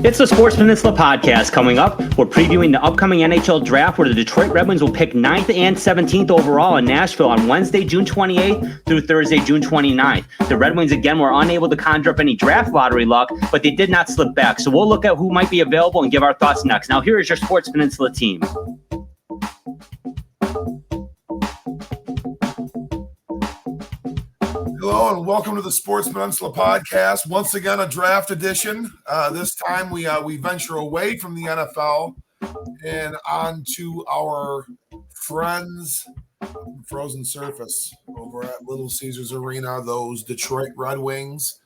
It's the Sports Peninsula podcast. Coming up, we're previewing the upcoming NHL Draft, where the Detroit Red Wings will pick 9th and 17th overall in Nashville on Wednesday, June 28th through Thursday, June 29th. The Red Wings, again, were unable to conjure up any draft lottery luck, but they did not slip back. So we'll look at who might be available and give our thoughts next. Now, here is your Sports Peninsula team. Hello and welcome to the Sports Peninsula podcast. Once again, a draft edition. This time we venture away from the NFL and onto our friends frozen surface over at Little Caesars Arena, those Detroit Red Wings,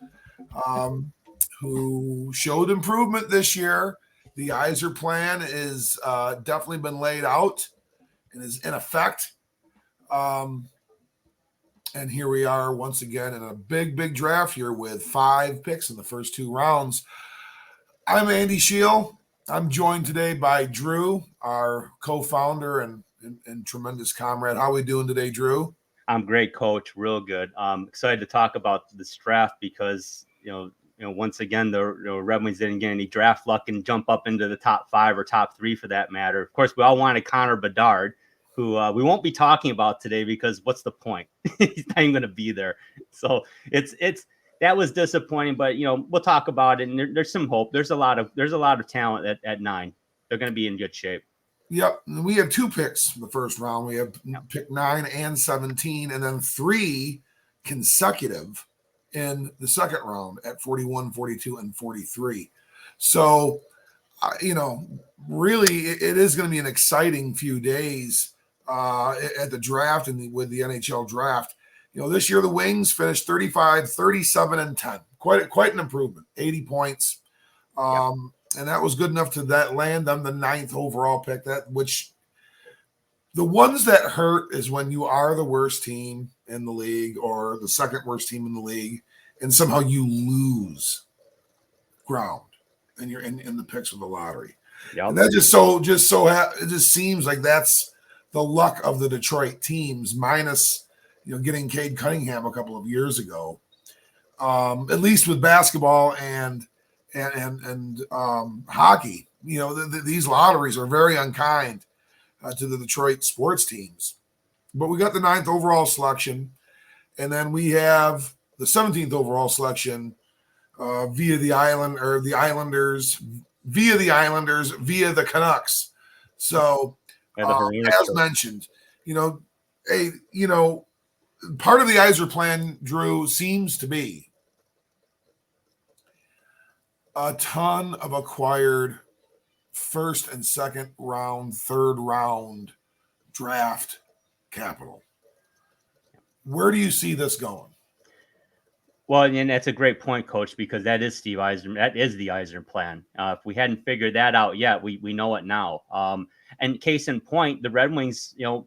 who showed improvement this year. The Yzer plan is definitely been laid out and is in effect. And here we are once again in a big draft here with 5 picks in the first 2 rounds. I'm Andy Scheel. I'm joined today by Drew, our co-founder and tremendous comrade. How are we doing today, Drew? I'm great, Coach. Real good. Excited to talk about this draft because, once again, the Red Wings didn't get any draft luck and jump up into the top 5 or top 3 for that matter. Of course, we all wanted Connor Bedard, who we won't be talking about today because what's the point? He's not even going to be there. So that was disappointing, but we'll talk about it. And there's some hope. There's a lot of talent at 9. They're going to be in good shape. Yep. We have 2 picks in the first round. We have pick 9 and 17, and then 3 consecutive in the second round at 41, 42, and 43. So, really, it is going to be an exciting few days at the draft and with the NHL draft. This year the Wings finished 35, 37, and 10. Quite an improvement, 80 points. And that was good enough to land them the 9th overall pick. Which the ones that hurt is when you are the worst team in the league or the second worst team in the league, and somehow you lose ground and you're in the picks of the lottery. Yep. And that it just seems like that's the luck of the Detroit teams, minus getting Cade Cunningham a couple of years ago. At least with basketball and hockey, these lotteries are very unkind to the Detroit sports teams. But we got the 9th overall selection, and then we have the 17th overall selection via the Islanders via the Canucks. So. As mentioned, part of the Yzer plan, Drew, seems to be a ton of acquired first and second round, third round draft capital. Where do you see this going? Well, and that's a great point, Coach, because that is Steve Yzerman. That is the Yzer plan. If we hadn't figured that out yet, we know it now. And case in point, the Red Wings, a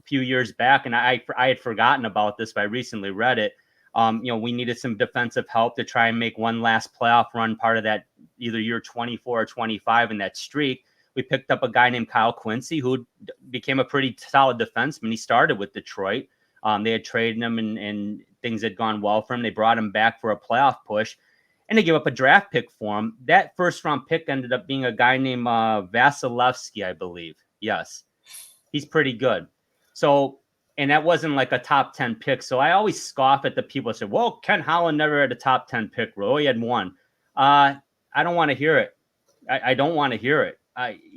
few years back, and I had forgotten about this, but I recently read it. We needed some defensive help to try and make one last playoff run, part of that either year 24 or 25 in that streak. We picked up a guy named Kyle Quincy, who became a pretty solid defenseman. He started with Detroit. They had traded him and things had gone well for him. They brought him back for a playoff push, and they gave up a draft pick for him. That first round pick ended up being a guy named Vasilevsky, I believe. Yes, he's pretty good. So, and that wasn't like a top 10 pick. So I always scoff at the people that say, well, Ken Holland never had a top 10 pick. Oh, he had one. I don't want to hear it. I don't want to hear it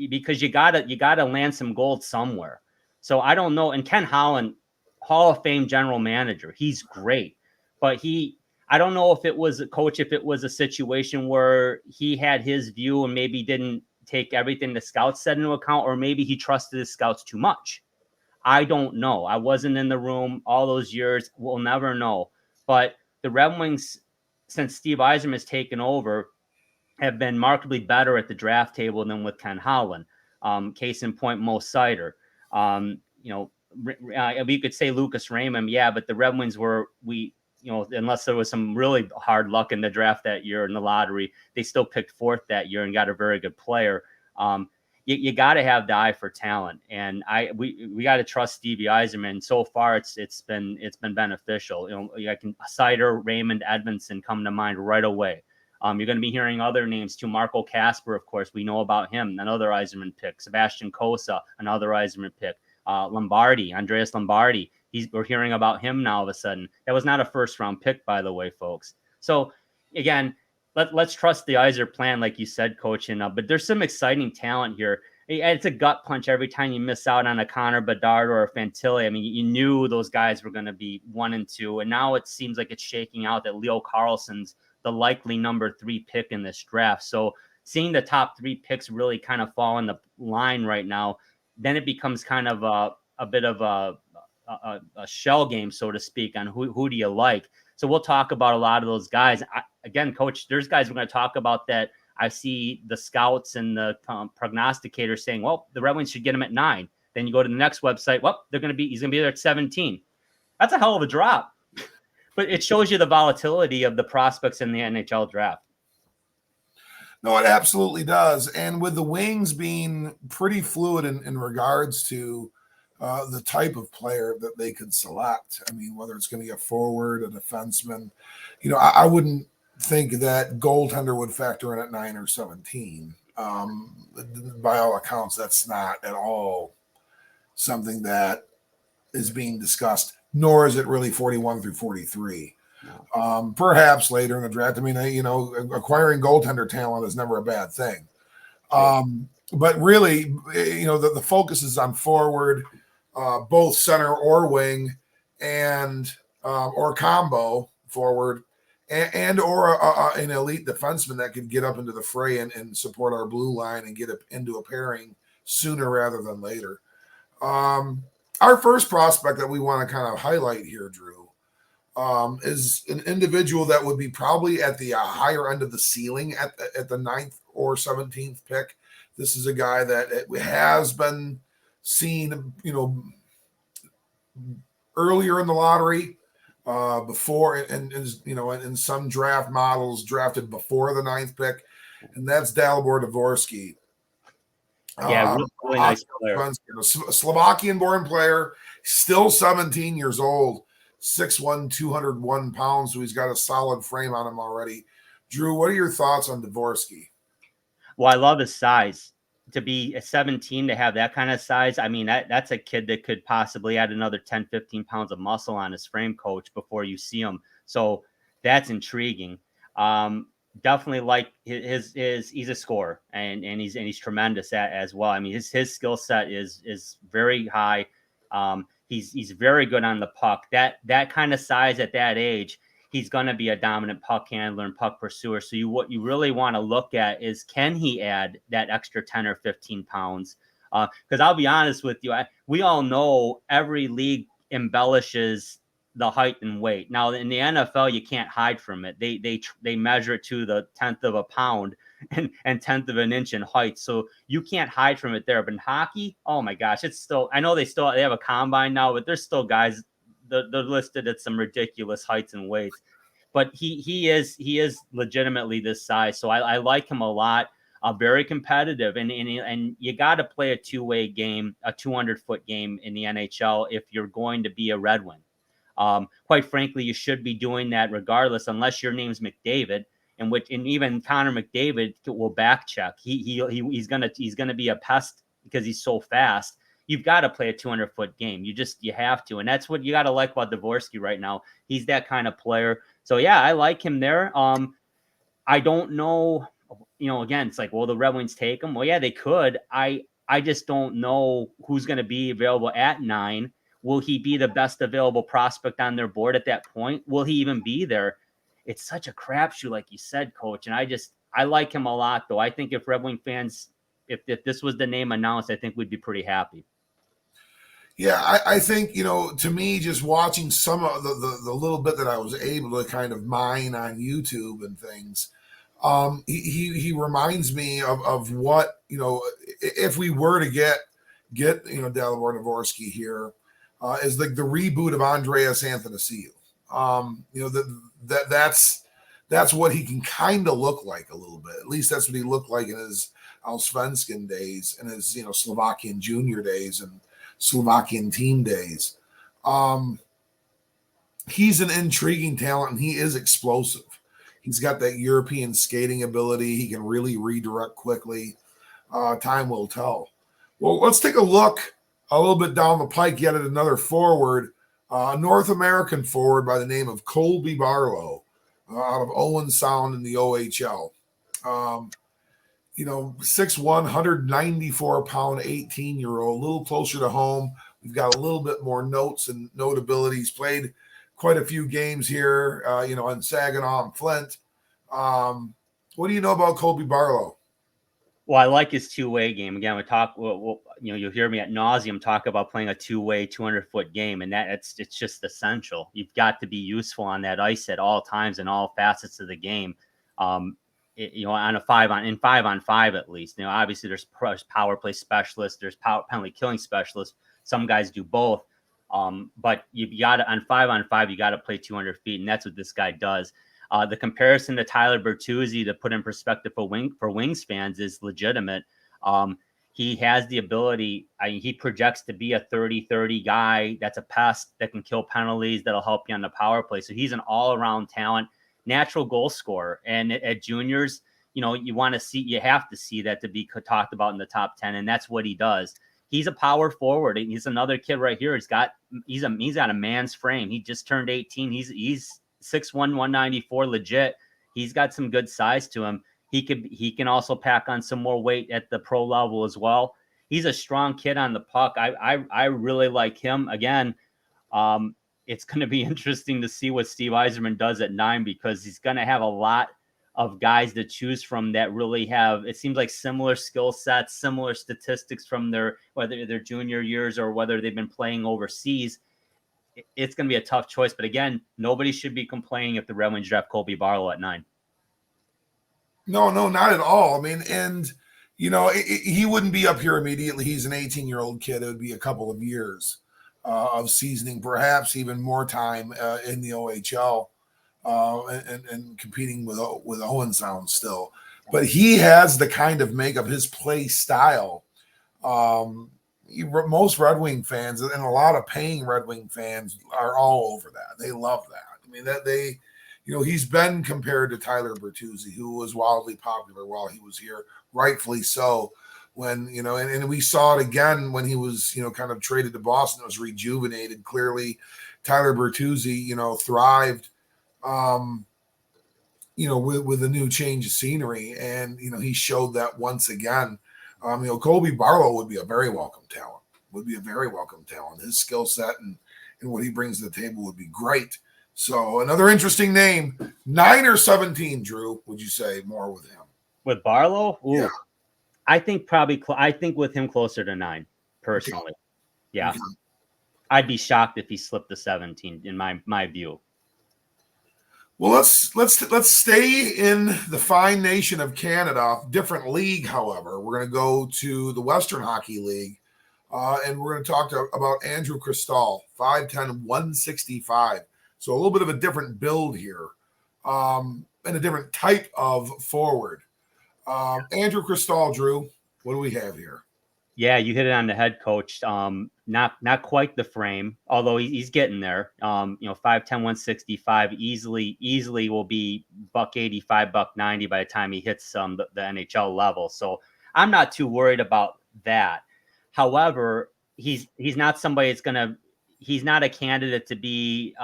because you gotta land some gold somewhere. So I don't know. And Ken Holland, Hall of Fame general manager, he's great, but I don't know if it was a situation where he had his view and maybe didn't take everything the scouts said into account, or maybe he trusted his scouts too much. I don't know. I wasn't in the room all those years. We'll never know. But the Red Wings, since Steve Yzerman has taken over, have been markedly better at the draft table than with Ken Holland. Case in point, Mo Sider. We could say Lucas Raymond, but the Red Wings unless there was some really hard luck in the draft that year in the lottery, they still picked 4th that year and got a very good player. You got to have the eye for talent, and we got to trust Stevie Yzerman. So far, it's been beneficial. Sider, Raymond, Edmondson come to mind right away. You're going to be hearing other names too. Marco Casper, of course, we know about him, another Yzerman pick. Sebastian Cosa, another Yzerman pick. Andreas Lombardi. We're hearing about him now all of a sudden. That was not a first-round pick, by the way, folks. So, again, let's trust the Yzer plan, like you said, Coach. But there's some exciting talent here. It's a gut punch every time you miss out on a Connor Bedard or a Fantilli. I mean, you knew those guys were going to be 1 and 2, and now it seems like it's shaking out that Leo Carlsson's the likely number 3 pick in this draft. So seeing the top 3 picks really kind of fall in the line right now, then it becomes kind of a bit of a shell game, so to speak, on who do you like. So we'll talk about a lot of those guys. Again, Coach, there's guys we're going to talk about that I see the scouts and the prognosticators saying, well, the Red Wings should get him at 9. Then you go to the next website, well, he's going to be there at 17. That's a hell of a drop. But it shows you the volatility of the prospects in the NHL draft. No, it absolutely does. And with the Wings being pretty fluid in regards to the type of player that they could select, I mean, whether it's going to be a forward, a defenseman, I wouldn't think that goaltender would factor in at 9 or 17. By all accounts, that's not at all something that is being discussed, nor is it really 41 through 43. No. Perhaps later in the draft. I mean, acquiring goaltender talent is never a bad thing. But really, the focus is on forward, both center or wing, and or combo forward, and or an elite defenseman that could get up into the fray and support our blue line and get into a pairing sooner rather than later. Our first prospect that we want to kind of highlight here, Drew, is an individual that would be probably at the higher end of the ceiling at the 9th or 17th pick. This is a guy that has been seen, earlier in the lottery, before, and is, in some draft models drafted before the 9th pick, and that's Dalibor Dvorsky. Yeah, really nice player. A Slovakian-born player, still 17 years old, 6'1", 201 pounds, so he's got a solid frame on him already. Drew, what are your thoughts on Dvorsky? Well, I love his size. To be a 17, to have that kind of size, I mean, that's a kid that could possibly add another 10, 15 pounds of muscle on his frame, Coach, before you see him. So that's intriguing. Definitely like his he's a scorer, and he's tremendous as well. I mean, his skill set is very high. He's very good on the puck. That kind of size at that age, he's going to be a dominant puck handler and puck pursuer. So what you really want to look at is, can he add that extra 10 or 15 pounds? Because I'll be honest with you, we all know every league embellishes the height and weight. Now in the NFL, you can't hide from it. They measure it to the 10th of a pound and 10th of an inch in height. So you can't hide from it there. But in hockey, oh my gosh, it's still, I know they have a combine now, but there's still guys, they're listed at some ridiculous heights and weights. But he is legitimately this size. So I like him a lot. Very competitive, and you got to play a two-way game, a 200-foot game in the NHL if you're going to be a Red Wing. Quite frankly, you should be doing that regardless, unless your name's McDavid, and even Connor McDavid will back check. He's gonna be a pest because he's so fast. You've got to play a 200-foot game. You have to, and that's what you got to like about Dvorsky right now. He's that kind of player. So yeah, I like him there. I don't know. Again, it's like, well, the Red Wings take him. Well, yeah, they could. I just don't know who's going to be available at 9. Will he be the best available prospect on their board at that point? Will he even be there? It's such a crapshoot, like you said, Coach. And I like him a lot, though. I think if Red Wing fans, if this was the name announced, I think we'd be pretty happy. Yeah, I think, to me, just watching some of the little bit that I was able to kind of mine on YouTube and things, he reminds me of what, if we were to get Dalibor Dvorsky here, is like the reboot of Andreas Athanasiou. That's what he can kind of look like a little bit. At least that's what he looked like in his Allsvenskan days and his Slovakian junior days and Slovakian team days. He's an intriguing talent, and he is explosive. He's got that European skating ability. He can really redirect quickly. Time will tell. Well, let's take a look a little bit down the pike yet at another forward, North American forward by the name of Colby Barlow out of Owen Sound in the OHL. 6'1", 194-pound, 18-year-old, a little closer to home. We've got a little bit more notes and notabilities. Played quite a few games here, in Saginaw and Flint. What do you know about Colby Barlow? Well, I like his two-way game. Again, you'll hear me at nauseum talk about playing a two-way 200-foot game, and it's just essential. You've got to be useful on that ice at all times in all facets of the game. On a 5-on-5 at least. Obviously there's power play specialists, there's penalty killing specialists. Some guys do both. But you got to, on 5-on-5, you got to play 200 feet, and that's what this guy does. The comparison to Tyler Bertuzzi, to put in perspective for Wings fans, is legitimate. He has the ability. He projects to be a 30-30 guy. That's a pest that can kill penalties. That'll help you on the power play. So he's an all-around talent, natural goal scorer. And at juniors, you have to see that to be talked about in the top 10, and that's what he does. He's a power forward. He's another kid right here. He's got a man's frame. He just turned 18. He's 6'1", 194, legit. He's got some good size to him. He can also pack on some more weight at the pro level as well. He's a strong kid on the puck. I really like him. Again, it's going to be interesting to see what Steve Yzerman does at 9, because he's going to have a lot of guys to choose from that really have, it seems like, similar skill sets, similar statistics from whether their junior years or whether they've been playing overseas. It's going to be a tough choice. But again, nobody should be complaining if the Red Wings draft Colby Barlow at 9. No, not at all. I mean, and, he wouldn't be up here immediately. He's an 18-year-old kid. It would be a couple of years of seasoning, perhaps even more time in the OHL and competing with Owen Sound still. But he has the kind of makeup, his play style. Most Red Wing fans and a lot of paying Red Wing fans are all over that. They love that. I mean, he's been compared to Tyler Bertuzzi, who was wildly popular while he was here, rightfully so. When, and we saw it again when he was, kind of traded to Boston. It was rejuvenated. Clearly, Tyler Bertuzzi, thrived, with a new change of scenery. And, he showed that once again. Colby Barlow would be a very welcome talent. His skill set and what he brings to the table would be great. So another interesting name, 9 or 17, Drew, would you say more with him? With Barlow? Ooh. Yeah. I think with him closer to 9, personally. Okay. Yeah. Okay. I'd be shocked if he slipped to 17 in my view. Well, let's stay in the fine nation of Canada. Different league, however. We're going to go to the Western Hockey League, and we're going to talk about Andrew Cristal, 5'10", 165. So a little bit of a different build here, and a different type of forward. Andrew Cristal, Drew, what do we have here? Yeah, you hit it on the head, Coach. Not quite the frame, although he's getting there. 5'10", 165, easily will be $185, $190 by the time he hits the NHL level. So I'm not too worried about that. However, he's not somebody he's not a candidate to be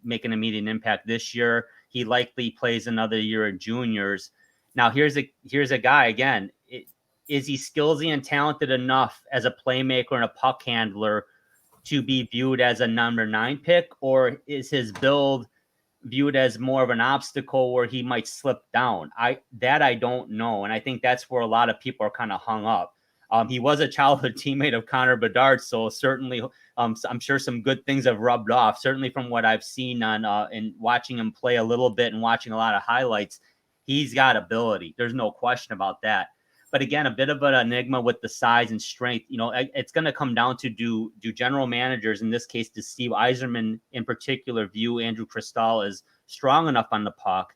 making an immediate impact this year. He likely plays another year in juniors. Now, here's a guy again. Is he skillsy and talented enough as a playmaker and a puck handler to be viewed as a number 9 pick, or is his build viewed as more of an obstacle where he might slip down? I don't know, and I think that's where a lot of people are kind of hung up. He was a childhood teammate of Connor Bedard, so certainly I'm sure some good things have rubbed off. Certainly from what I've seen on and watching him play a little bit and watching a lot of highlights, he's got ability. There's no question about that. But again, a bit of an enigma with the size and strength. It's going to come down to do general managers, in this case, does Steve Yzerman in particular view Andrew Cristal as strong enough on the puck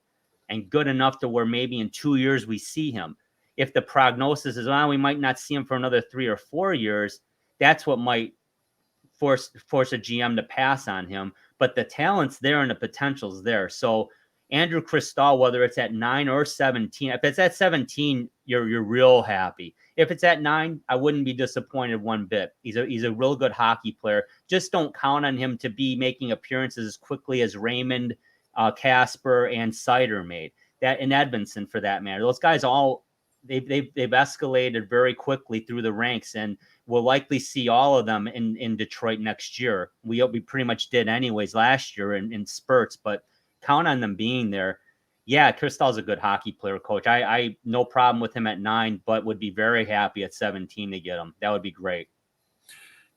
and good enough to where maybe in 2 years we see him. If the prognosis is, we might not see him for another 3 or 4 years, that's what might force a GM to pass on him. But the talent's there and the potential's there. So, Andrew Cristal, whether it's at 9 or 17, if it's at 17, you're real happy. If it's at 9, I wouldn't be disappointed one bit. He's a real good hockey player. Just don't count on him to be making appearances as quickly as Raymond, Casper, and Sider made. That, and Edmondson, for that matter. Those guys all they've escalated very quickly through the ranks, and we'll likely see all of them in Detroit next year. We pretty much did anyways last year in spurts, but count on them being there. Yeah, Cristal's a good hockey player, Coach. I no problem with him at 9, but would be very happy at 17 to get him. That would be great.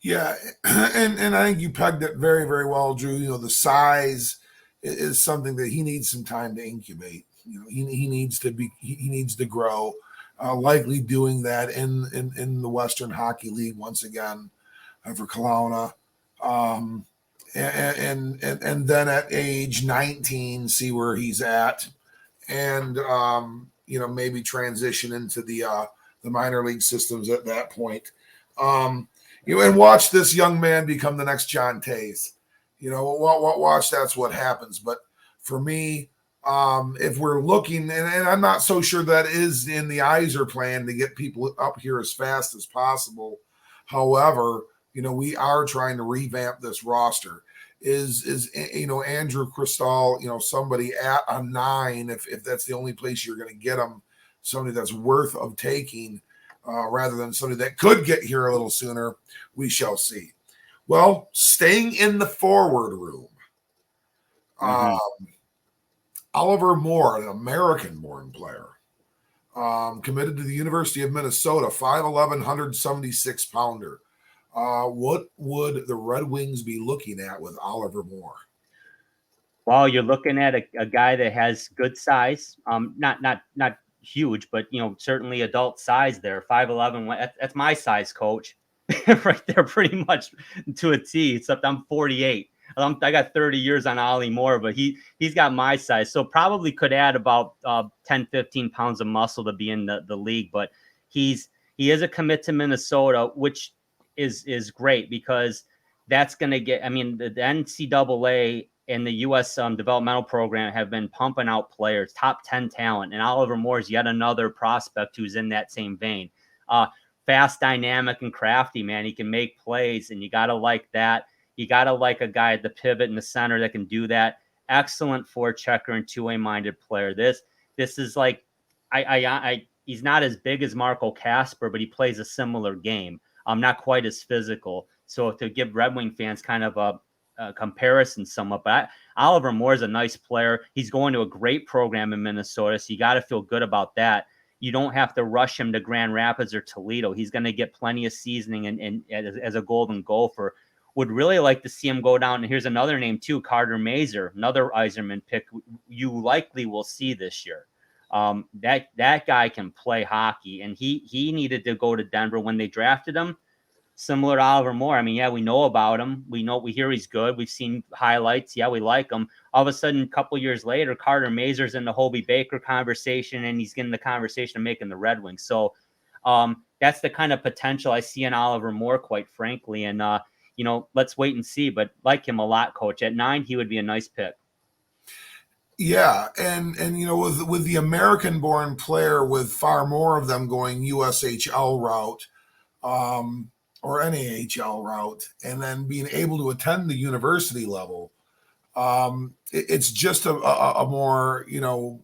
Yeah, and I think you pegged it very, very well, Drew. You know, the size is something that he needs some time to incubate. You know, he needs to grow. Likely doing that in the Western Hockey League once again for Kelowna. And then at age 19, see where he's at, and you know, maybe transition into the minor league systems at that point. You know, and watch this young man become the next John Tays. You know, watch that's what happens. But for me, if we're looking, and I'm not so sure that is in the Yzer plan to get people up here as fast as possible. However, you know, we are trying to revamp this roster. Is you know, Andrew Cristal, you know, somebody at a 9, if that's the only place you're going to get him, somebody that's worth of taking, rather than somebody that could get here a little sooner, we shall see. Well, staying in the forward room, Oliver Moore, an American-born player, committed to the University of Minnesota, 5'11", 176-pounder. What would the Red Wings be looking at with Oliver Moore? Well, you're looking at a guy that has good size, not huge, but you know, certainly adult size there. 5'11", that's my size, Coach, right there, pretty much to a T. Except I'm 48. I got 30 years on Ollie Moore, but he's got my size, so probably could add about 10, 15 pounds of muscle to be in the league. But he is a commit to Minnesota, which is great, because that's going to get, I mean, the NCAA and the U.S. developmental program have been pumping out players, top 10 talent, and Oliver Moore is yet another prospect who's in that same vein. Fast, dynamic, and crafty, man. He can make plays, and you got to like that. You got to like a guy at the pivot in the center that can do that. Excellent forechecker and two-way minded player. This is like, he's not as big as Marco Casper, but he plays a similar game. Not quite as physical. So to give Red Wing fans kind of a comparison somewhat, but Oliver Moore is a nice player. He's going to a great program in Minnesota, so you got to feel good about that. You don't have to rush him to Grand Rapids or Toledo. He's going to get plenty of seasoning and as a Golden Gopher. Would really like to see him go down. And here's another name too, Carter Mazur, another Yzerman pick you likely will see this year. That guy can play hockey, and he needed to go to Denver when they drafted him. Similar to Oliver Moore. I mean, yeah, we know about him. We hear he's good. We've seen highlights. Yeah, we like him. All of a sudden, a couple years later, Carter Mazur's in the Hobey Baker conversation, and he's getting the conversation of making the Red Wings. So that's the kind of potential I see in Oliver Moore, quite frankly. And you know, let's wait and see. But like him a lot, Coach. At 9, he would be a nice pick. Yeah, and you know, with the American-born player, with far more of them going USHL route, or NAHL route, and then being able to attend the university level, it's just a more, you know,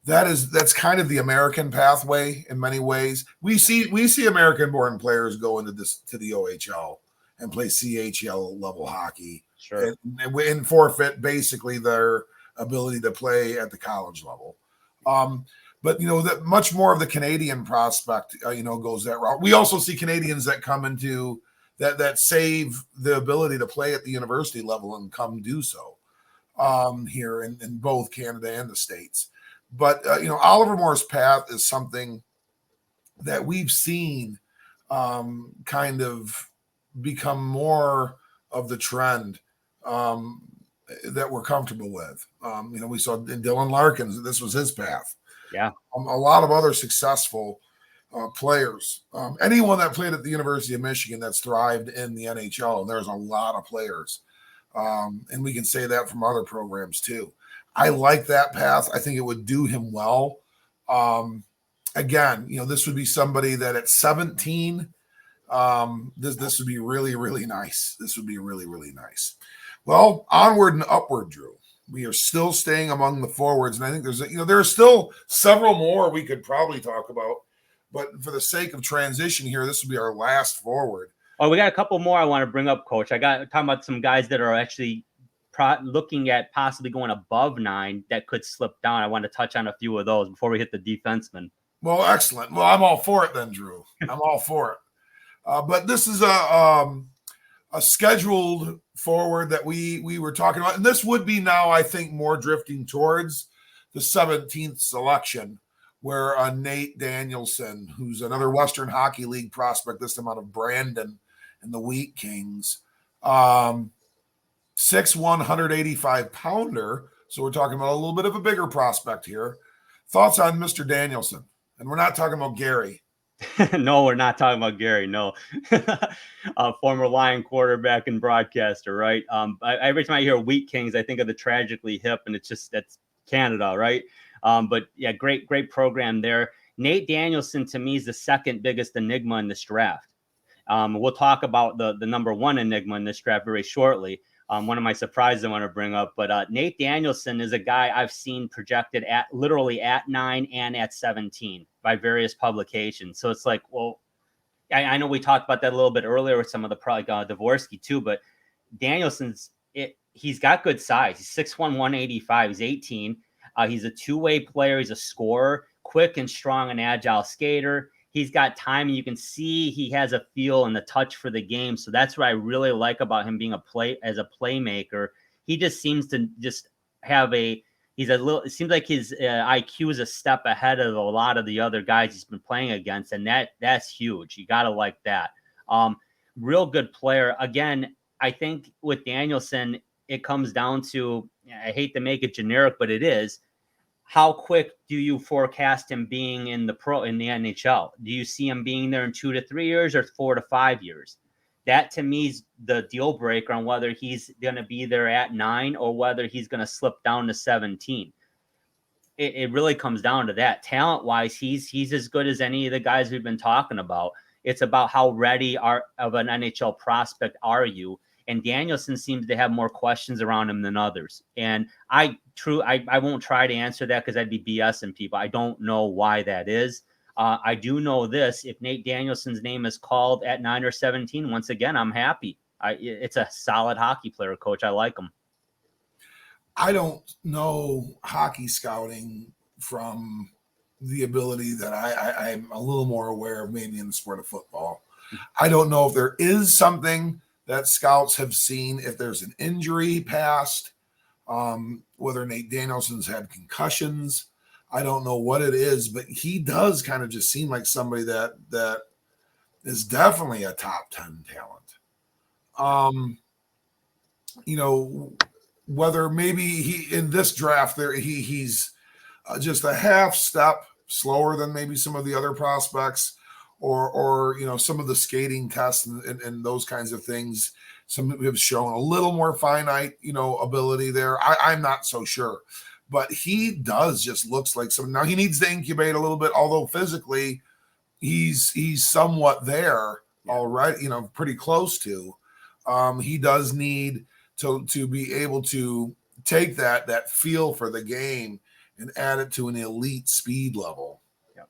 that's kind of the American pathway in many ways. We see American-born players go into to the OHL and play CHL level hockey, Sure, and forfeit basically their ability to play at the college level. But you know, that much more of the Canadian prospect, you know, goes that route. We also see Canadians that come into that save the ability to play at the university level and come do so here in both Canada and the States. But you know, Oliver Moore's path is something that we've seen kind of become more of the trend that we're comfortable with. You know, we saw in Dylan Larkins, this was his path. yeah. A lot of other successful players. Anyone that played at the University of Michigan that's thrived in the NHL, and there's a lot of players. And we can say that from other programs too. I like that path. I think it would do him well. Again, this would be somebody that at 17, this would be really, really nice. This would be really, really nice. Well, onward and upward, Drew. We are still staying among the forwards, and I think there are still several more we could probably talk about. But for the sake of transition here, this will be our last forward. Oh, we got a couple more I want to bring up, Coach. I got talking about some guys that are actually looking at possibly going above 9 that could slip down. I want to touch on a few of those before we hit the defenseman. Well, excellent. Well, I'm all for it then, Drew. I'm all for it. But this is a scheduled forward that we were talking about. And this would be now, I think, more drifting towards the 17th selection, where Nate Danielson, who's another Western Hockey League prospect, this time out of Brandon and the Wheat Kings, 6'1", 185-pounder. So we're talking about a little bit of a bigger prospect here. Thoughts on Mr. Danielson? And we're not talking about Gary. No, we're not talking about Gary. No, former Lion quarterback and broadcaster, right? Every time I hear Wheat Kings, I think of the Tragically Hip, and that's Canada, right? But yeah, great program there. Nate Danielson to me is the second biggest enigma in this draft. We'll talk about the number one enigma in this draft very shortly. One of my surprises I want to bring up, but Nate Danielson is a guy I've seen projected literally at 9 and at 17 by various publications. So it's like, well, I know we talked about that a little bit earlier with some of the Dvorsky too, but Danielson's he's got good size. He's 6'1", 185. He's 18. He's a two-way player. He's a scorer, quick and strong and agile skater. He's got time, and you can see he has a feel and the touch for the game. So that's what I really like about him being a playmaker. He just seems to just have it seems like his IQ is a step ahead of a lot of the other guys he's been playing against. And that's huge. You got to like that. Real good player. Again, I think with Danielson, it comes down to, I hate to make it generic, but it is, how quick do you forecast him being in the NHL? Do you see him being there in 2 to 3 years or 4 to 5 years? That to me is the deal breaker on whether he's going to be there at 9 or whether he's going to slip down to 17. It really comes down to that. Talent wise, he's as good as any of the guys we've been talking about. It's about how ready of an NHL prospect are you? And Danielson seems to have more questions around him than others. And I won't try to answer that because I'd be BSing people. I don't know why that is. I do know this. If Nate Danielson's name is called at 9 or 17, once again, I'm happy. It's a solid hockey player, Coach. I like him. I don't know hockey scouting from the ability that I'm a little more aware of maybe in the sport of football. I don't know if there is something that scouts have seen, if there's an injury past, whether Nate Danielson's had concussions. I don't know what it is, but he does kind of just seem like somebody that is definitely a top 10 talent. Whether maybe he in this draft there he's just a half step slower than maybe some of the other prospects, or some of the skating tests and those kinds of things. Some have shown a little more finite, ability there. I'm not so sure, but he does just looks like some. Now he needs to incubate a little bit, although physically he's somewhat there already, pretty close to. He does need to be able to take that feel for the game and add it to an elite speed level. Yep.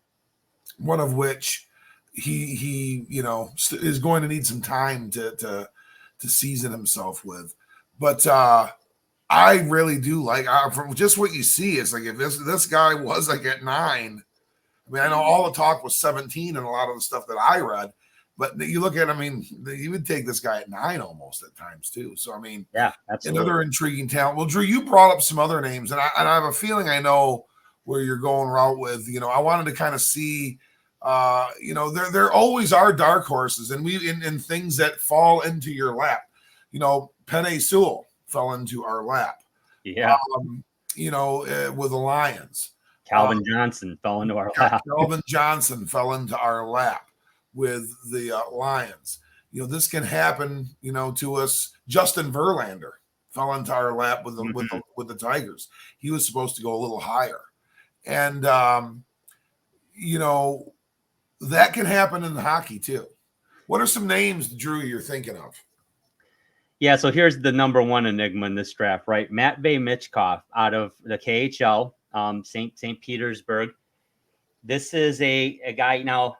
One of which he is going to need some time to season himself with. But I really do like, from just what you see, it's like if this guy was like at 9, I mean, I know all the talk was 17 and a lot of the stuff that I read, but you look at, you would take this guy at 9 almost at times too. So, yeah, absolutely. Another intriguing talent. Well, Drew, you brought up some other names, and I have a feeling I know where you're going route with. I wanted to kind of see, there always are dark horses, and in things that fall into your lap. Penei Sewell fell into our lap. Yeah. With the Lions. Calvin Johnson fell into our lap. Calvin Johnson fell into our lap with the Lions. This can happen, to us. Justin Verlander fell into our lap with the Tigers. He was supposed to go a little higher. And, that can happen in hockey too. What are some names, Drew, you're thinking of? Yeah, so here's the number one enigma in this draft, right? Matvei Michkov out of the KHL, St. Petersburg. This is a guy. Now,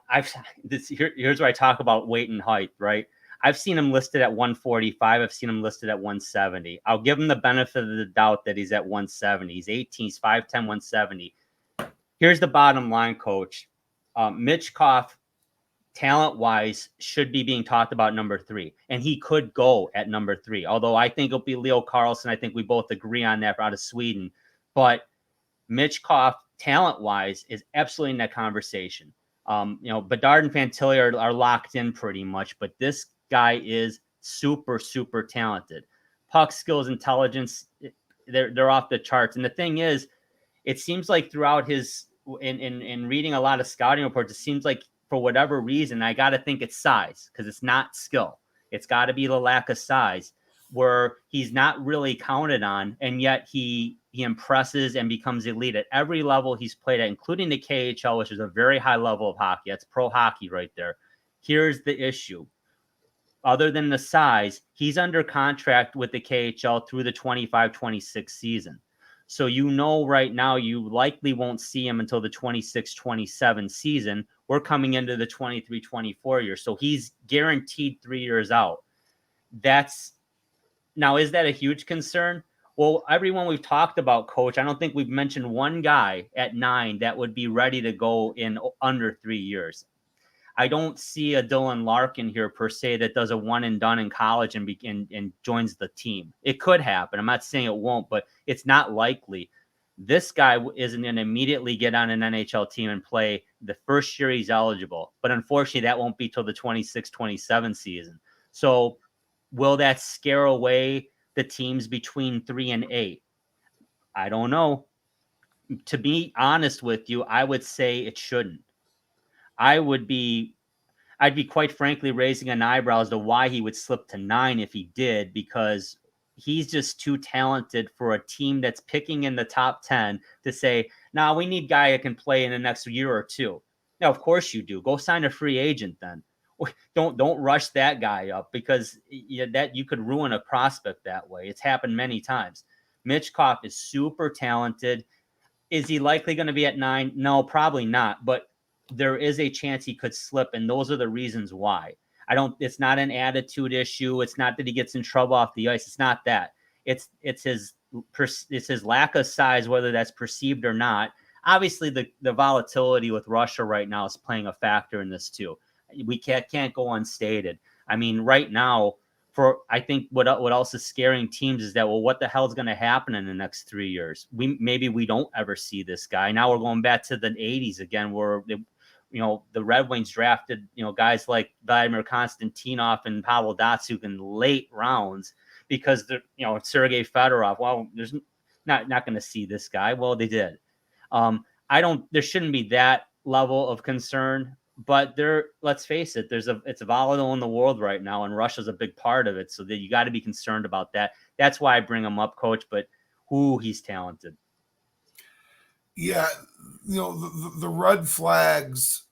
here's where I talk about weight and height, right? I've seen him listed at 145. I've seen him listed at 170. I'll give him the benefit of the doubt that he's at 170. He's 18, he's 5'10", 170. Here's the bottom line, Coach. Michkov, talent-wise, should be being talked about number 3, and he could go at number 3. Although I think it'll be Leo Carlson. I think we both agree on that out of Sweden. But Michkov, talent-wise, is absolutely in that conversation. Bedard and Fantilli are locked in pretty much, but this guy is super, super talented. Puck skills, intelligence, they're off the charts. And the thing is, it seems like throughout his in reading a lot of scouting reports, it seems like for whatever reason, I got to think it's size, because it's not skill. It's got to be the lack of size, where he's not really counted on, and yet he impresses and becomes elite at every level he's played at, including the KHL, which is a very high level of hockey. That's pro hockey right there. Here's the issue. Other than the size, he's under contract with the KHL through the 25-26 season. So right now you likely won't see him until the 26-27 season. We're coming into the 23-24 year. So he's guaranteed 3 years out. Now, is that a huge concern? Well, everyone we've talked about, Coach, I don't think we've mentioned one guy at 9 that would be ready to go in under 3 years. I don't see a Dylan Larkin here per se that does a one and done in college and joins the team. It could happen. I'm not saying it won't, but it's not likely. This guy isn't going to immediately get on an NHL team and play the first year he's eligible. But unfortunately, that won't be till the 26-27 season. So will that scare away the teams between 3 and 8? I don't know. To be honest with you, I would say it shouldn't. I'd be quite frankly raising an eyebrow as to why he would slip to 9 if he did, because he's just too talented for a team that's picking in the top 10 to say, nah, we need a guy that can play in the next year or two. Now, of course you do. Go sign a free agent then. Don't rush that guy up, because that you could ruin a prospect that way. It's happened many times. Michkov is super talented. Is he likely going to be at 9? No, probably not. But there is a chance he could slip, and those are the reasons why. It's not an attitude issue. It's not that he gets in trouble off the ice. It's not that. It's his lack of size, whether that's perceived or not. Obviously, the volatility with Russia right now is playing a factor in this too. We can't go unstated. I mean, right now, I think what else is scaring teams is that, well, what the hell is going to happen in the next 3 years? Maybe we don't ever see this guy. Now we're going back to the 80s again, where the Red Wings drafted, guys like Vladimir Konstantinov and Pavel Datsyuk in late rounds because they're, Sergei Fedorov. Well, there's not going to see this guy. Well, they did. There shouldn't be that level of concern, but let's face it, it's volatile in the world right now, and Russia's a big part of it. So that you got to be concerned about that. That's why I bring him up, Coach, but he's talented. Yeah. The red flags,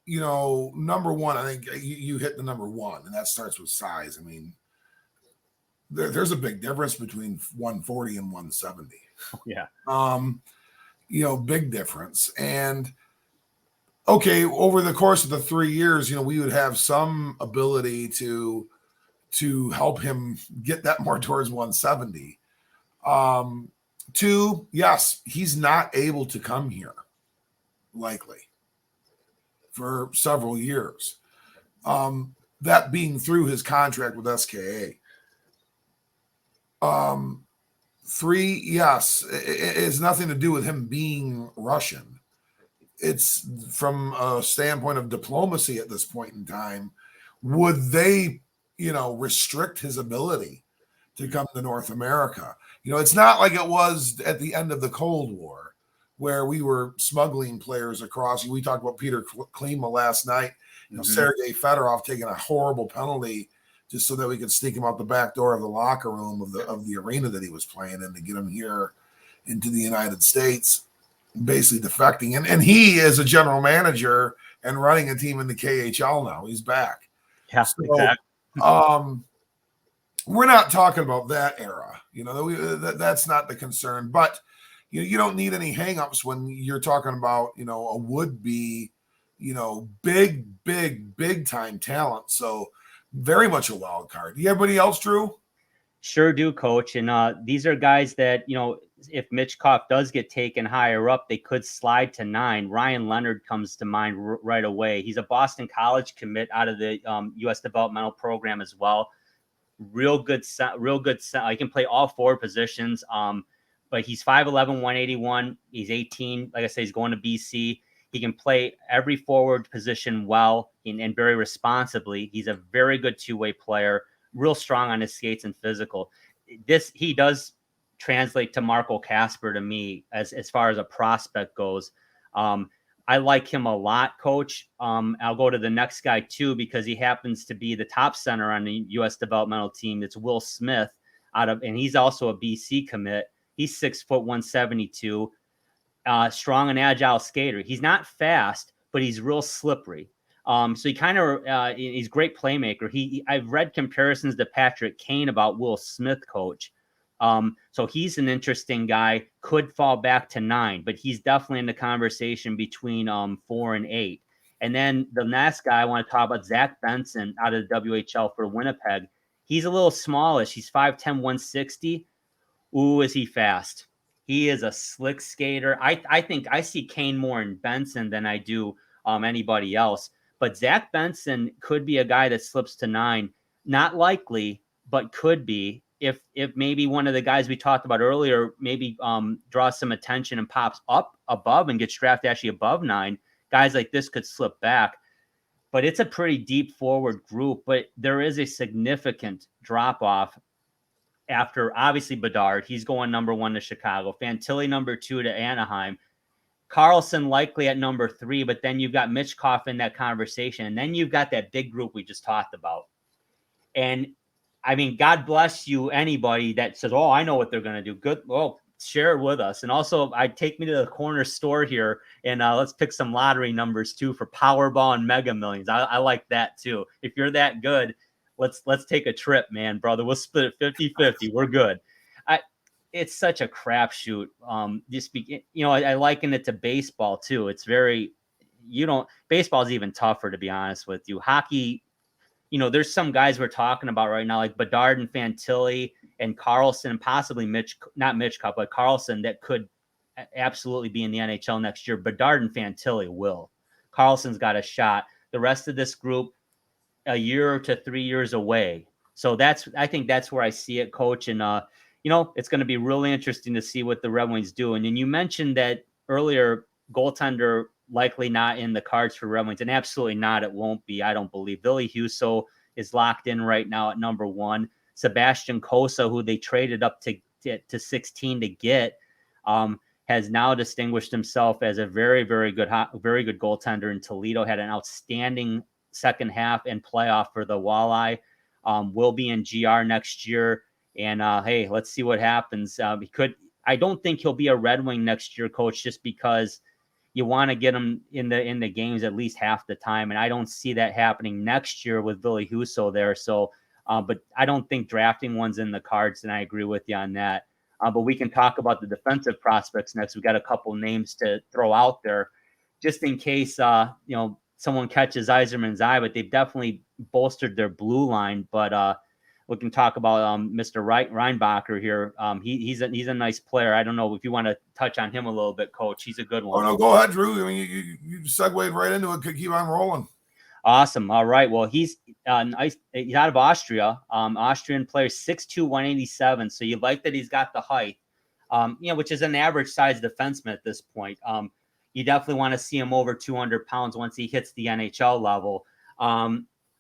number one, I think you hit the number one, and that starts with size. I mean, there's a big difference between 140 and 170. Yeah. Big difference. And okay, over the course of the 3 years, we would have some ability to help him get that more towards 170. 2, yes, he's not able to come here, likely, for several years. That being through his contract with SKA. 3, yes, it has nothing to do with him being Russian. It's from a standpoint of diplomacy at this point in time. Would they, restrict his ability to come to North America? It's not like it was at the end of the Cold War, where we were smuggling players across. We talked about Peter Klima last night. Sergei Fedorov taking a horrible penalty just so that we could sneak him out the back door of the locker room of the arena that he was playing in to get him here into the United States, basically defecting. And he is a general manager and running a team in the KHL now. He's back. Yeah, so, exactly. We're not talking about that era. That's not the concern. But you don't need any hangups when you're talking about, a would-be, big time talent. So very much a wild card. Do you have anybody else, Drew? Sure do, Coach. And these are guys that, if Michkov does get taken higher up, they could slide to 9. Ryan Leonard comes to mind right away. He's a Boston College commit out of the U.S. developmental program as well. Real good. He can play all 4 positions. But he's 5'11", 181. He's 18. Like I say, he's going to BC. He can play every forward position well and very responsibly. He's a very good two-way player, real strong on his skates and physical. He does translate to Marco Kasper to me as far as a prospect goes. I like him a lot, Coach. I'll go to the next guy too, because he happens to be the top center on the U.S. developmental team. It's Will Smith and he's also a BC commit. He's 6 foot 172. Strong and agile skater. He's not fast, but he's real slippery. So he kind of he's a great playmaker. I've read comparisons to Patrick Kane about Will Smith, Coach. So he's an interesting guy. Could fall back to 9, but he's definitely in the conversation between 4 and 8. And then the last guy I want to talk about, Zach Benson out of the WHL for Winnipeg. He's a little smallish. He's 5'10", 160. Ooh, is he fast? He is a slick skater. I think I see Kane more in Benson than I do anybody else. But Zach Benson could be a guy that slips to 9. Not likely, but could be if maybe one of the guys we talked about earlier maybe draws some attention and pops up above and gets drafted actually above 9. Guys like this could slip back. But it's a pretty deep forward group. But there is a significant drop-off after, obviously, Bedard. He's going number 1 to Chicago. Fantilli number 2 to Anaheim. Carlson likely at number 3, but then you've got Michkov in that conversation. And then you've got that big group we just talked about. And, I mean, God bless you, anybody that says, oh, I know what they're going to do. Good. Well, share it with us. And also, take me to the corner store here, and let's pick some lottery numbers, too, for Powerball and Mega Millions. I like that, too. If you're that good, let's take a trip, man, brother. We'll split it 50-50. We're good. It's such a crapshoot. I liken it to baseball too. It's very, baseball is even tougher, to be honest with you. Hockey, there's some guys we're talking about right now, like Bedard and Fantilli and Carlson, possibly not Michkov, but Carlson, that could absolutely be in the NHL next year. Bedard and Fantilli will. Carlson's got a shot. The rest of this group, a year to 3 years away. So I think that's where I see it, Coach. And, it's going to be really interesting to see what the Red Wings do. And then you mentioned that earlier, goaltender likely not in the cards for Red Wings, and absolutely not. It won't be. I don't believe. Billy Husso is locked in right now at number 1. Sebastian Cossa, who they traded up to 16 to get, has now distinguished himself as a very, very good goaltender in Toledo. Had an outstanding second half and playoff for the Walleye. Will be in GR next year. And hey, let's see what happens. I don't think he'll be a Red Wing next year, Coach, just because you want to get him in the games at least half the time. And I don't see that happening next year with Billy Husso there. So, but I don't think drafting one's in the cards, and I agree with you on that. But we can talk about the defensive prospects next. We've got a couple names to throw out there just in case, someone catches Yzerman's eye, but they've definitely bolstered their blue line. But we can talk about Mr. Reinbacher here. He's a nice player. I don't know if you want to touch on him a little bit, Coach. He's a good one. Oh, no, go ahead, Drew. I mean, you segued right into it. Keep on rolling. Awesome. All right. Well, he's out of Austria. Austrian player, 6'2", 187. So you like that he's got the height, which is an average size defenseman at this point. You definitely want to see him over 200 pounds once he hits the NHL level.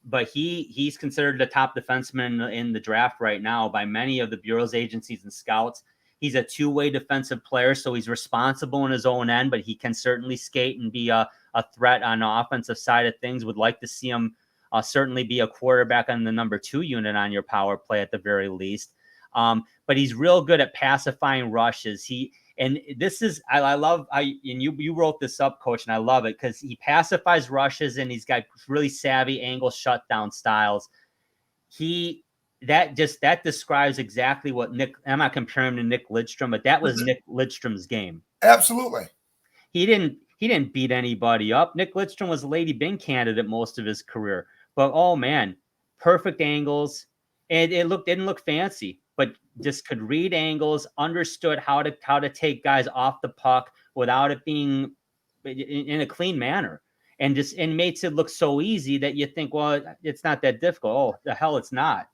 But he's considered the top defenseman in the draft right now by many of the Bureau's agencies and scouts. He's a two-way defensive player, so he's responsible in his own end, but he can certainly skate and be a threat on the offensive side of things. Would like to see him certainly be a quarterback on the number 2 unit on your power play at the very least. But he's real good at pacifying rushes. And this is, I love how, and you wrote this up, Coach, and I love it because he pacifies rushes and he's got really savvy angle shutdown styles. That describes exactly what Nick, I'm not comparing him to Nick Lidstrom, but that was Nick Lidstrom's game. Absolutely. He didn't beat anybody up. Nick Lidstrom was a Lady Byng candidate most of his career. But oh man, perfect angles. And it didn't look fancy, but just could read angles, understood how to take guys off the puck without it being in a clean manner. And makes it look so easy that you think, well, it's not that difficult. Oh, the hell it's not.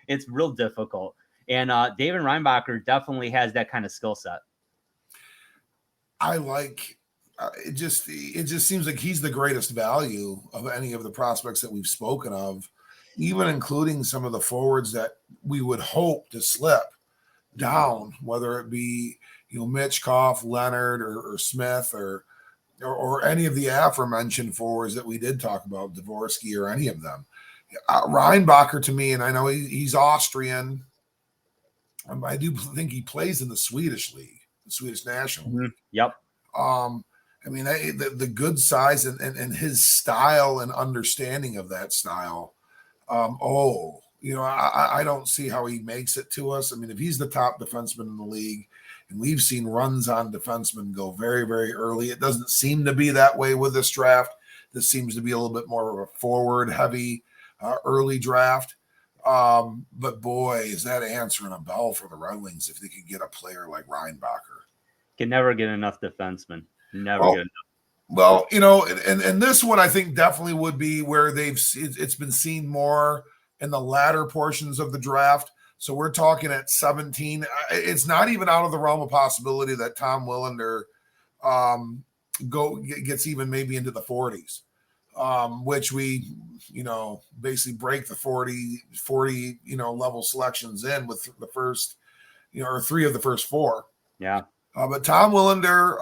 It's real difficult. And David Reinbacher definitely has that kind of skill set. I like it. Just seems like he's the greatest value of any of the prospects that we've spoken of, even including some of the forwards that we would hope to slip down, whether it be Michkov, Leonard, or Smith, or any of the aforementioned forwards that we did talk about, Dvorsky or any of them. Reinbacher, to me, and I know he's Austrian. I do think he plays in the Swedish league, the Swedish National League. Yep. I mean, the good size and his style and understanding of that style. I don't see how he makes it to us. I mean, if he's the top defenseman in the league, and we've seen runs on defensemen go very, very early, it doesn't seem to be that way with this draft. This seems to be a little bit more of a forward-heavy early draft. But boy, is that answering a bell for the Red Wings if they could get a player like Reinbacher. Can never get enough defensemen. Never get enough. Well, and this one I think definitely would be where it's been seen more in the latter portions of the draft. So we're talking at 17. It's not even out of the realm of possibility that Tom Willander gets even maybe into the 40s. Which we, basically break the 40, level selections in with the first, or 3 of the first 4. Yeah. But Tom Willander,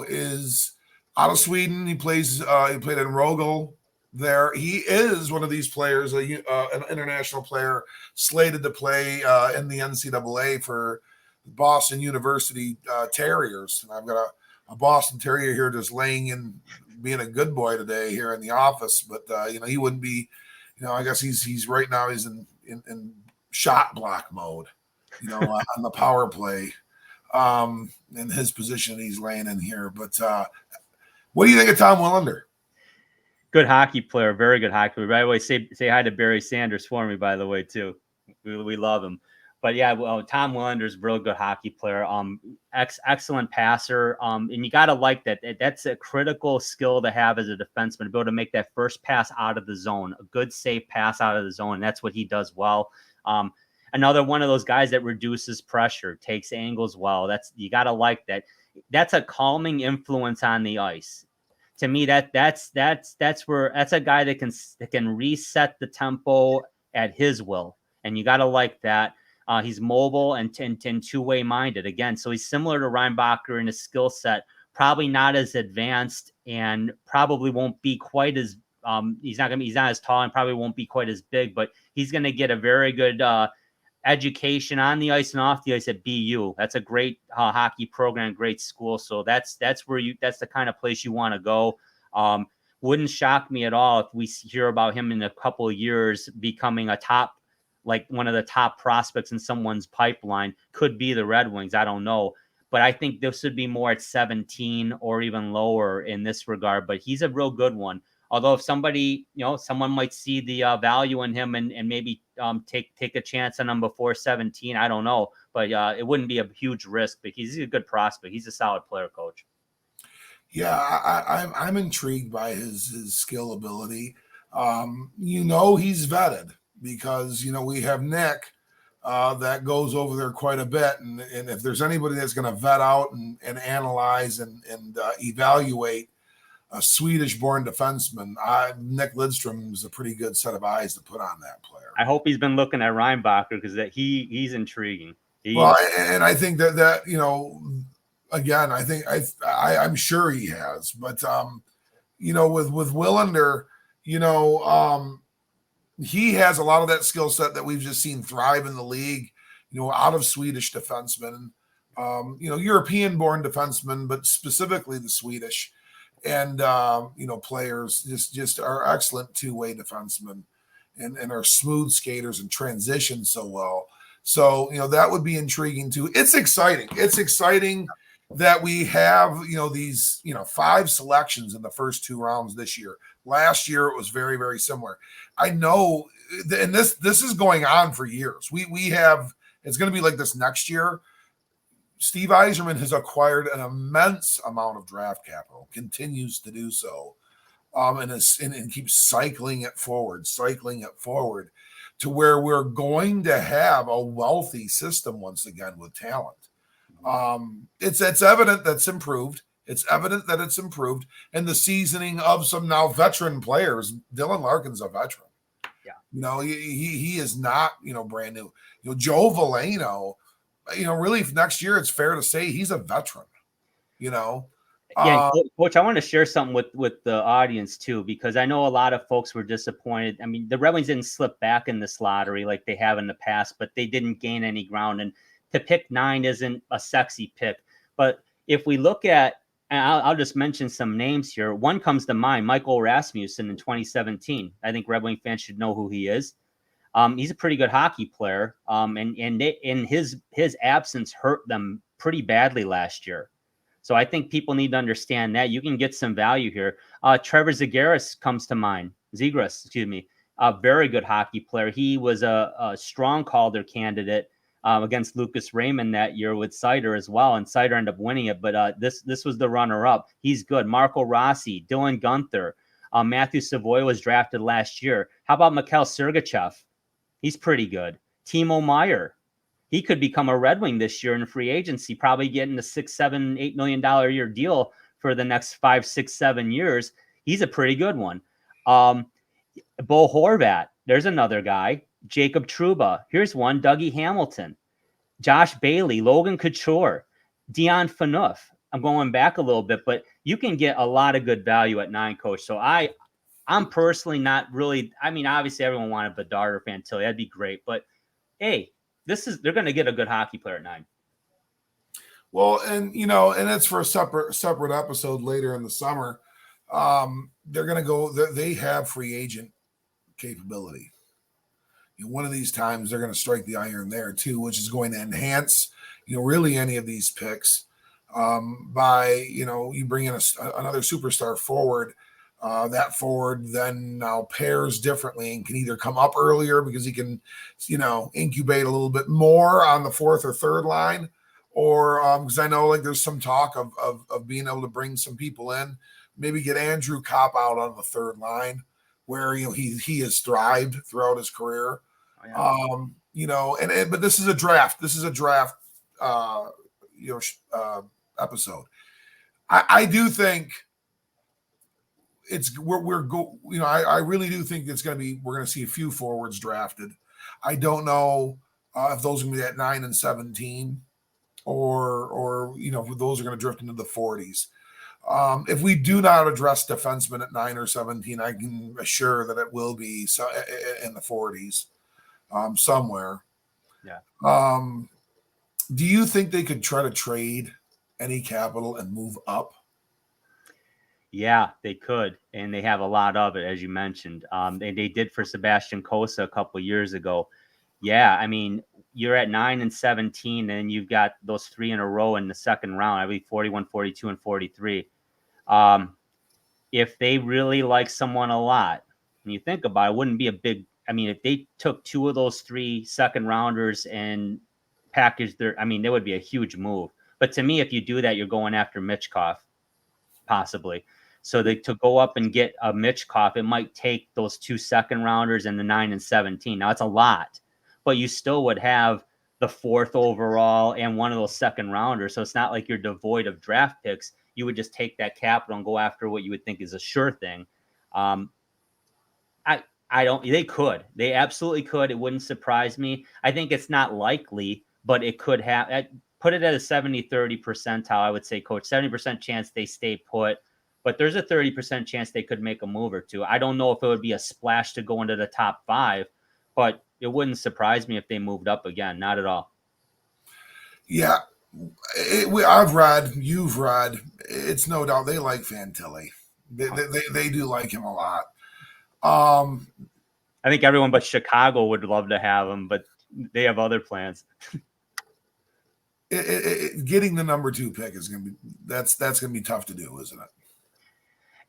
is out of Sweden. He played in Rögle there. He is one of these players, an international player slated to play in the NCAA for Boston University Terriers. And I've got a Boston Terrier here just laying in, being a good boy today here in the office, but he wouldn't be, I guess he's right now he's in shot block mode, on the power play, in his position he's laying in here. But what do you think of Tom Willander? Good hockey player, very good hockey player. By the way, say hi to Barry Sanders for me, by the way, too. We love him. But yeah, Tom Willander's a real good hockey player. Excellent passer. And you got to like that. That's a critical skill to have as a defenseman, to be able to make that first pass out of the zone, a good, safe pass out of the zone. And that's what he does well. Another one of those guys that reduces pressure, takes angles well. You got to like that. That's a calming influence on the ice. To me, that's a guy that can reset the tempo at his will. And you got to like that. He's mobile and two-way minded again. So he's similar to Reinbacher in his skill set, probably not as advanced and probably won't be quite as he's not as tall and probably won't be quite as big, but he's going to get a very good education on the ice and off the ice at BU. That's a great hockey program, great school. So that's the kind of place you want to go. Wouldn't shock me at all if we hear about him in a couple of years becoming one of the top prospects in someone's pipeline. Could be the Red Wings. I don't know. But I think this would be more at 17 or even lower in this regard. But he's a real good one. Although if somebody, someone might see the value in him and maybe take a chance on him before 17. I don't know. But it wouldn't be a huge risk. But he's a good prospect. He's a solid player, Coach. Yeah, I'm intrigued by his skill ability. He's vetted. Because, we have Nick that goes over there quite a bit. And if there's anybody that's going to vet out and analyze and evaluate a Swedish-born defenseman, Nick Lidstrom is a pretty good set of eyes to put on that player. I hope he's been looking at Reinbacher because he's intriguing. And I think that again, I'm sure he has. But, with Willander, you know, he has a lot of that skill set that we've just seen thrive in the league, you know, out of Swedish defensemen, you know, European-born defensemen, but specifically the Swedish. And, you know, players just are excellent two-way defensemen and are smooth skaters and transition so well. So, you know, that would be intriguing too. It's exciting. It's exciting that we have, you know, these, you know, 5 selections in the first 2 rounds this year. Last year, it was very, very similar. I know, and this is going on for years. We have, it's going to be like this next year. Steve Yzerman has acquired an immense amount of draft capital, continues to do so, and keeps cycling it forward to where we're going to have a wealthy system once again with talent. It's evident that's improved. It's evident that it's improved, and the seasoning of some now veteran players. Dylan Larkin's a veteran. Yeah, you know, he is not, you know, brand new. You know, Joe Veleno, you know, really next year it's fair to say he's a veteran. You know, yeah, Coach, I want to share something with the audience too, because I know a lot of folks were disappointed. I mean, the Red Wings didn't slip back in this lottery like they have in the past, but they didn't gain any ground. And to pick 9 isn't a sexy pick. But if we look at, and I'll just mention some names here. One comes to mind, Michael Rasmussen in 2017. I think Red Wing fans should know who he is. He's a pretty good in his absence hurt them pretty badly last year. So I think people need to understand that you can get some value here. Trevor Zegras comes to mind. Zegras, a very good hockey player. He was a strong Calder candidate against Lucas Raymond that year with Sider as well, and Sider ended up winning it. But this was the runner-up. He's good. Marco Rossi, Dylan Guenther, Matthew Savoy was drafted last year. How about Mikhail Sergachev? He's pretty good. Timo Meier. He could become a Red Wing this year in free agency, probably getting a $6, $7, $8 million a year deal for the next 5, 6, 7 years. He's a pretty good one. Bo Horvat, there's another guy. Jacob Trouba. Here's one. Dougie Hamilton. Josh Bailey. Logan Couture. Dion Phaneuf. I'm going back a little bit, but you can get a lot of good value at 9, Coach. So I'm personally not really. I mean, obviously everyone wanted Bedard or Fantilli. That'd be great, but hey, they're going to get a good hockey player at 9. Well, and you know, and it's for a separate episode later in the summer. They're going to go. They have free agent capability. You know, one of these times they're going to strike the iron there too, which is going to enhance, you know, really any of these picks by, you know, you bring in another superstar forward. That forward then now pairs differently and can either come up earlier because he can, you know, incubate a little bit more on the 4th or 3rd line, or because I know like there's some talk of being able to bring some people in, maybe get Andrew Kopp out on the 3rd line where, you know, he has thrived throughout his career. Oh, yeah. You know, but this is a draft. This is a draft, episode. I do think. I really do think we're going to see a few forwards drafted. I don't know if those are going to be at 9 and 17 or you know, if those are going to drift into the 40s. If we do not address defensemen at 9 or 17, I can assure that it will be in the 40s somewhere. Yeah. Do you think they could try to trade any capital and move up? Yeah, they could, and they have a lot of it, as you mentioned. They did for Sebastian Cossa a couple of years ago. Yeah, I mean, you're at 9 and 17, and you've got those 3 in a row in the second round. I believe 41, 42, and 43. If they really like someone a lot, and you think about it, wouldn't be a big. I mean, if they took 2 of those 3 second rounders and packaged there would be a huge move. But to me, if you do that, you're going after Michkov, possibly. So to go up and get a Michkov, it might take those 2 second rounders and the 9 and 17. Now it's a lot, but you still would have the 4th overall and one of those second rounders. So it's not like you're devoid of draft picks. You would just take that capital and go after what you would think is a sure thing. They absolutely could. It wouldn't surprise me. I think it's not likely, but it could have. Put it at a 70-30 percentile, I would say, Coach. 70% chance they stay put. but there's a 30% chance they could make a move or two. I don't know if it would be a splash to go into the top 5, but it wouldn't surprise me if they moved up again. Not at all. Yeah. I've read, you've read, it's no doubt they like Fantilli. They do like him a lot. I think everyone but Chicago would love to have him, but they have other plans. Getting the number 2 pick is going to be that's going to be tough to do, isn't it?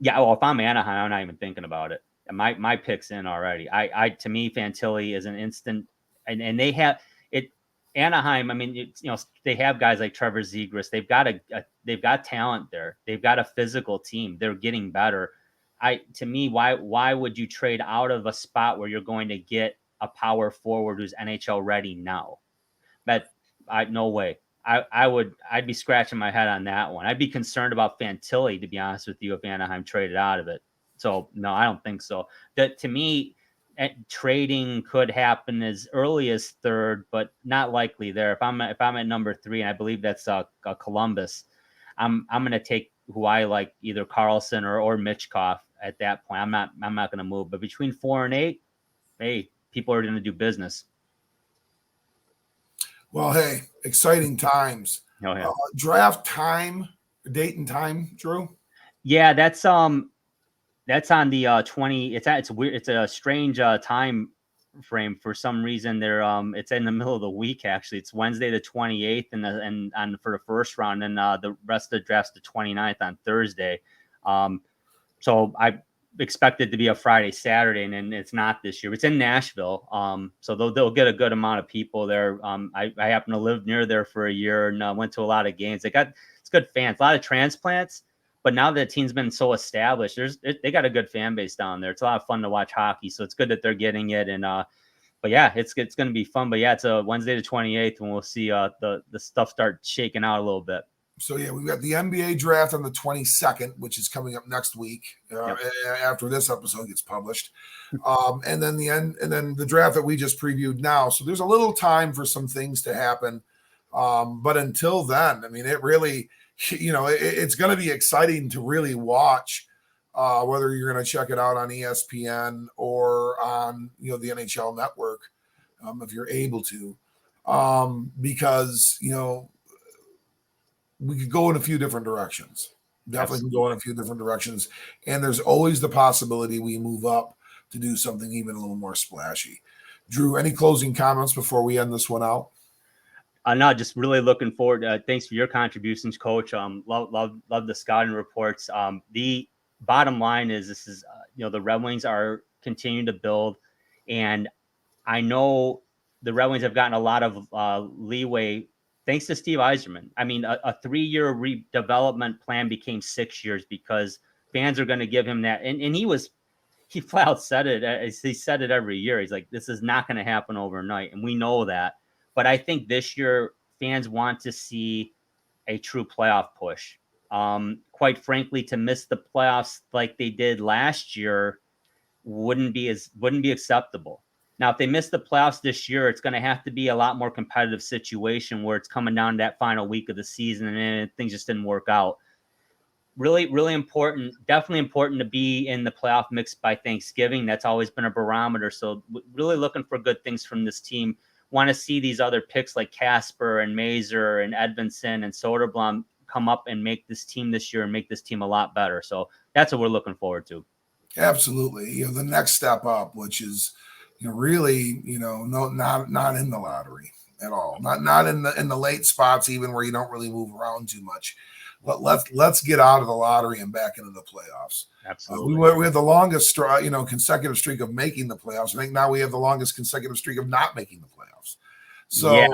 Yeah. Well, if I'm Anaheim, I'm not even thinking about it. My pick's in already. To me, Fantilli is an instant, and they have it. Anaheim. I mean, they have guys like Trevor Zegras. They've got talent there. They've got a physical team. They're getting better. To me, why would you trade out of a spot where you're going to get a power forward who's NHL ready now? No way. I'd be scratching my head on that one. I'd be concerned about Fantilli, to be honest with you, if Anaheim traded out of it. So no, I don't think so. That to me, trading could happen as early as 3rd, but not likely there. If I'm at number 3, and I believe that's Columbus, I'm going to take who I like, either Carlson or Michkov at that point. I'm not going to move. But between 4 and 8, hey, people are going to do business. Well, hey, exciting times. Oh, yeah. Draft time, date and time, Drew? Yeah, that's on the 20. It's weird. It's a strange time frame for some reason. It's in the middle of the week, actually. It's Wednesday the 28th, and for the first round, and the rest of the draft's the 29th on Thursday. So I expect it to be a Friday, Saturday, and it's not this year. It's in Nashville, so they'll get a good amount of people there. I happen to live near there for a year and went to a lot of games. It's good fans, a lot of transplants. But now that the team's been so established, they got a good fan base down there. It's a lot of fun to watch hockey, so it's good that they're getting it. And but yeah, it's going to be fun. But yeah, it's a Wednesday the 28th, and we'll see the stuff start shaking out a little bit. So yeah, we've got the NBA draft on the 22nd, which is coming up next week after this episode gets published, and then the draft that we just previewed now. So there's a little time for some things to happen, but until then, I mean, it really, it's going to be exciting to really watch. Whether you're going to check it out on ESPN or on the NHL Network, if you're able to, because we could go in a few different directions. Definitely can go in a few different directions. And there's always the possibility we move up to do something even a little more splashy. Drew, any closing comments before we end this one out? No, just really looking forward. Thanks for your contributions, Coach. Love the scouting reports. The bottom line is this is, the Red Wings are continuing to build. And I know the Red Wings have gotten a lot of leeway thanks to Steve Yzerman. I mean, a 3-year redevelopment plan became 6 years because fans are going to give him that. And he flat out said it. He said it every year. He's like, this is not going to happen overnight. And we know that. But I think this year fans want to see a true playoff push. Quite frankly, to miss the playoffs like they did last year wouldn't be acceptable. Now, if they miss the playoffs this year, it's going to have to be a lot more competitive situation where it's coming down to that final week of the season and things just didn't work out. Really, really important. Definitely important to be in the playoff mix by Thanksgiving. That's always been a barometer. So really looking for good things from this team. Want to see these other picks like Casper and Mazer and Edvinsson and Soderblom come up and make this team this year and make this team a lot better. So that's what we're looking forward to. Absolutely. The next step up, which is, really, not in the lottery at all. Not in the late spots, even where you don't really move around too much. But let's get out of the lottery and back into the playoffs. Absolutely. We have the longest, consecutive streak of making the playoffs. I think now we have the longest consecutive streak of not making the playoffs. So yeah.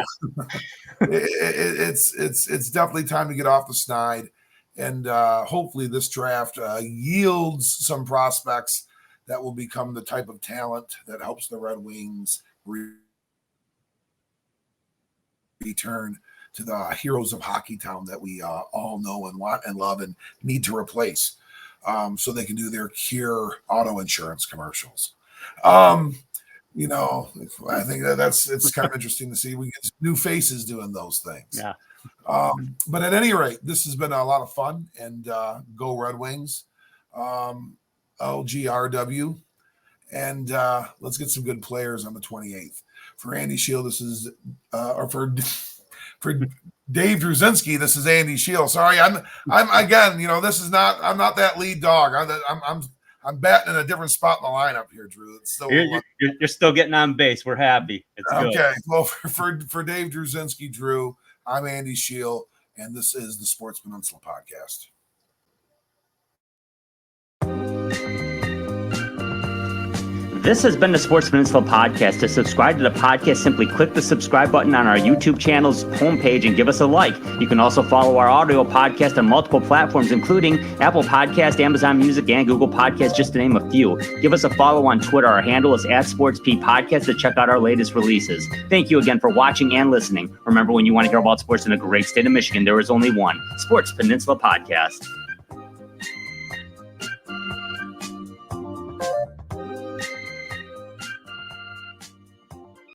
it's definitely time to get off the snide, and hopefully this draft yields some prospects that will become the type of talent that helps the Red Wings return to the heroes of Hockey Town that we all know and want and love and need to replace, so they can do their Cure auto insurance commercials. I think it's kind of interesting to see we get new faces doing those things. Yeah. But at any rate, this has been a lot of fun, and go Red Wings. LGRW. And let's get some good players on the 28th. For Andy Shield, this is, or for Dave Druzinski, this is Andy Shield. Sorry, I'm again, this is not, I'm not that lead dog. I'm batting in a different spot in the lineup here, Drew. It's still, you're still getting on base. We're happy. It's okay. Good. Well, for Dave Druzinski, Drew, I'm Andy Shield, and this is the Sports Peninsula Podcast. This has been the Sports Peninsula Podcast. To subscribe to the podcast, simply click the subscribe button on our YouTube channel's homepage and give us a like. You can also follow our audio podcast on multiple platforms, including Apple Podcast, Amazon Music, and Google Podcasts, just to name a few. Give us a follow on Twitter. Our handle is @SportsPPodcast to check out our latest releases. Thank you again for watching and listening. Remember, when you want to hear about sports in the great state of Michigan, there is only one Sports Peninsula Podcast.